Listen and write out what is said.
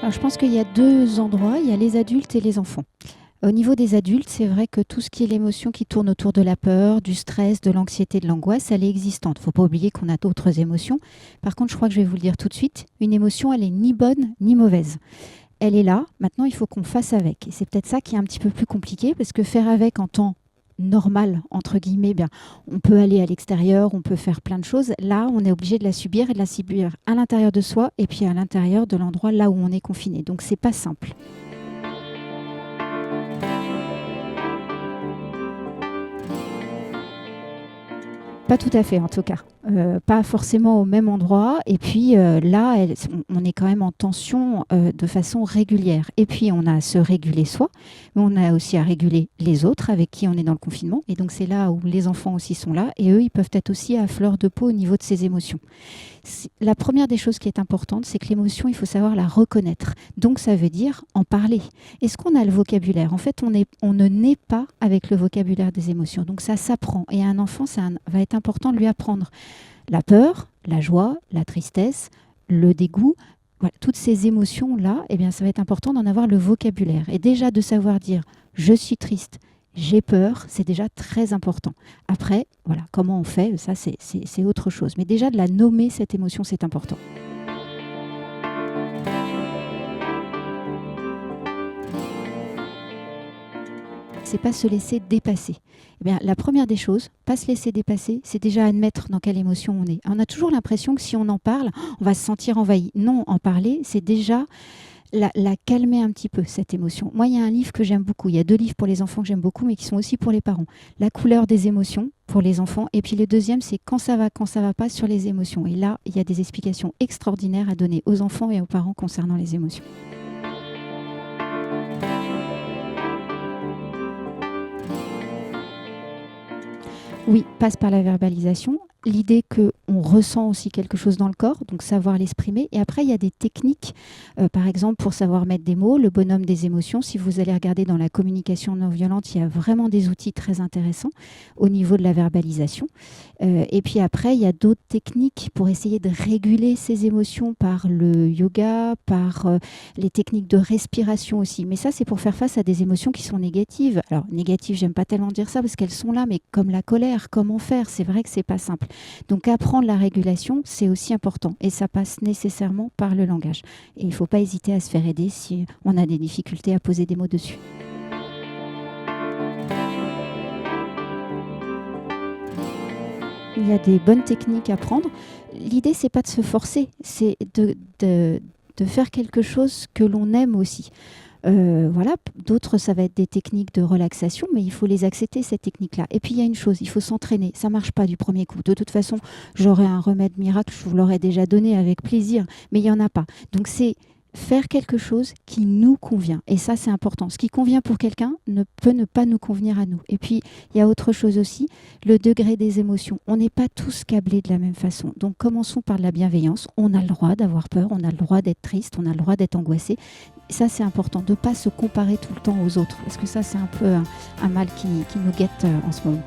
Alors, je pense qu'il y a 2 endroits, il y a les adultes et les enfants. Au niveau des adultes, c'est vrai que tout ce qui est l'émotion qui tourne autour de la peur, du stress, de l'anxiété, de l'angoisse, elle est existante. Il ne faut pas oublier qu'on a d'autres émotions. Par contre, je crois que je vais vous le dire tout de suite, une émotion, elle est ni bonne ni mauvaise. Elle est là, maintenant il faut qu'on fasse avec. Et c'est peut-être ça qui est un petit peu plus compliqué, parce que faire avec en temps normal, entre guillemets, bien, on peut aller à l'extérieur, on peut faire plein de choses. Là, on est obligé de la subir et de la subir à l'intérieur de soi et puis à l'intérieur de l'endroit là où on est confiné. Donc c'est pas simple. Pas tout à fait, en tout cas. Pas forcément au même endroit. Et puis là, on est quand même en tension de façon régulière. Et puis, on a à se réguler soi, mais on a aussi à réguler les autres avec qui on est dans le confinement. Et donc, c'est là où les enfants aussi sont là. Et eux, ils peuvent être aussi à fleur de peau au niveau de ces émotions. La première des choses qui est importante, c'est que l'émotion, il faut savoir la reconnaître. Donc, ça veut dire en parler. Est-ce qu'on a le vocabulaire? En fait, on ne naît pas avec le vocabulaire des émotions. Donc, ça s'apprend. Et à un enfant, va être important de lui apprendre la peur, la joie, la tristesse, le dégoût. Voilà, toutes ces émotions-là, eh bien, ça va être important d'en avoir le vocabulaire. Et déjà, de savoir dire je suis triste, j'ai peur, c'est déjà très important. Après, voilà, comment on fait, ça, c'est autre chose. Mais déjà, de la nommer, cette émotion, c'est important. C'est pas se laisser dépasser. Eh bien, la première des choses, pas se laisser dépasser, c'est déjà admettre dans quelle émotion on est. On a toujours l'impression que si on en parle, on va se sentir envahi. Non, en parler, c'est déjà la calmer un petit peu, cette émotion. Moi, il y a un livre que j'aime beaucoup. Il y a 2 livres pour les enfants que j'aime beaucoup, mais qui sont aussi pour les parents. La couleur des émotions pour les enfants. Et puis le deuxième, c'est quand ça va pas sur les émotions. Et là, il y a des explications extraordinaires à donner aux enfants et aux parents concernant les émotions. Oui, passe par la verbalisation. L'idée qu'on ressent aussi quelque chose dans le corps, donc savoir l'exprimer. Et après, il y a des techniques, par exemple, pour savoir mettre des mots, le bonhomme des émotions. Si vous allez regarder dans la communication non violente, il y a vraiment des outils très intéressants au niveau de la verbalisation. Et puis après, il y a d'autres techniques pour essayer de réguler ces émotions par le yoga, par les techniques de respiration aussi. Mais ça, c'est pour faire face à des émotions qui sont négatives. Alors, négatives, j'aime pas tellement dire ça parce qu'elles sont là, mais comme la colère, comment faire? C'est vrai que c'est pas simple. Donc apprendre la régulation, c'est aussi important et ça passe nécessairement par le langage. Et il ne faut pas hésiter à se faire aider si on a des difficultés à poser des mots dessus. Il y a des bonnes techniques à prendre. L'idée, c'est pas de se forcer, c'est de faire quelque chose que l'on aime aussi. Voilà, d'autres, ça va être des techniques de relaxation, mais il faut les accepter, ces techniques-là. Et puis, il y a une chose, il faut s'entraîner. Ça ne marche pas du premier coup. De toute façon, j'aurais un remède miracle, je vous l'aurais déjà donné avec plaisir, mais il n'y en a pas. Donc, c'est faire quelque chose qui nous convient. Et ça, c'est important. Ce qui convient pour quelqu'un ne peut ne pas nous convenir à nous. Et puis, il y a autre chose aussi, le degré des émotions. On n'est pas tous câblés de la même façon. Donc, commençons par de la bienveillance. On a le droit d'avoir peur, on a le droit d'être triste, on a le droit d'être angoissé. Ça, c'est important, de ne pas se comparer tout le temps aux autres. Parce que ça, c'est un peu un mal qui nous guette en ce moment.